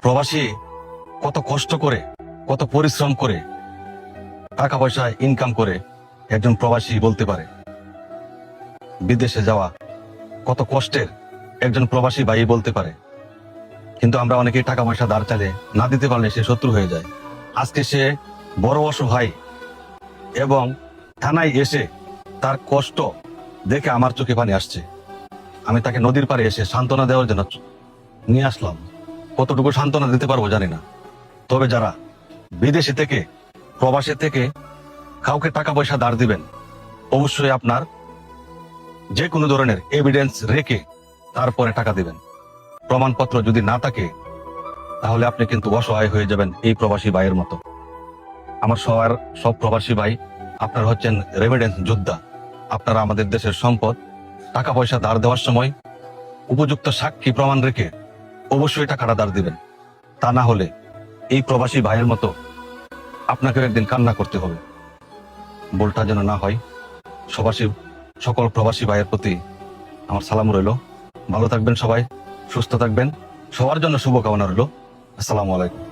প্রবাসী কত কষ্ট করে, কত পরিশ্রম করে টাকা পয়সা ইনকাম করে একজন প্রবাসী বলতে পারে। বিদেশে যাওয়া কত কষ্টের একজন প্রবাসী ভাই বলতে পারে। কিন্তু আমরা অনেকেই টাকা পয়সা ধার চালে না দিতে পারলে সে শত্রু হয়ে যায়। আজকে সে বড় অসহায় এবং থানায় এসে তার কষ্ট দেখে আমার চোখে পানি আসছে। আমি তাকে নদীর পাড়ে এসে সান্ত্বনা দেওয়ার জন্য নিয়ে আসলাম। কতটুকু সান্ত্বনা দিতে পারবো জানি না। তবে যারা বিদেশে থেকে, প্রবাসে থেকে কাউকে টাকা পয়সা ধার দিবেন, অবশ্যই আপনার যে কোনো ধরনের এভিডেন্স রেখে তারপরে টাকা দিবেন। প্রমাণপত্র যদি না থাকে তাহলে আপনি কিন্তু অসহায় হয়ে যাবেন এই প্রবাসী ভাইয়ের মতো। আমার সব প্রবাসী ভাই আপনারা হচ্ছেন রেমিডেন্স যোদ্ধা। আপনারা আমাদের দেশের সম্পদ। টাকা পয়সা ধার দেওয়ার সময় উপযুক্ত সাক্ষী প্রমাণ রেখে অবশ্যই টাকাটা ধার দিবেন। তা না হলে এই প্রবাসী ভাইয়ের মতো আপনাকেও একদিন কান্না করতে হবে। ভুলটা যেন না হয়। সকল প্রবাসী ভাইয়ের প্রতি আমার সালাম রইল। ভালো থাকবেন সবাই, সুস্থ থাকবেন। সবার জন্য শুভকামনা রইল। আসসালামু আলাইকুম।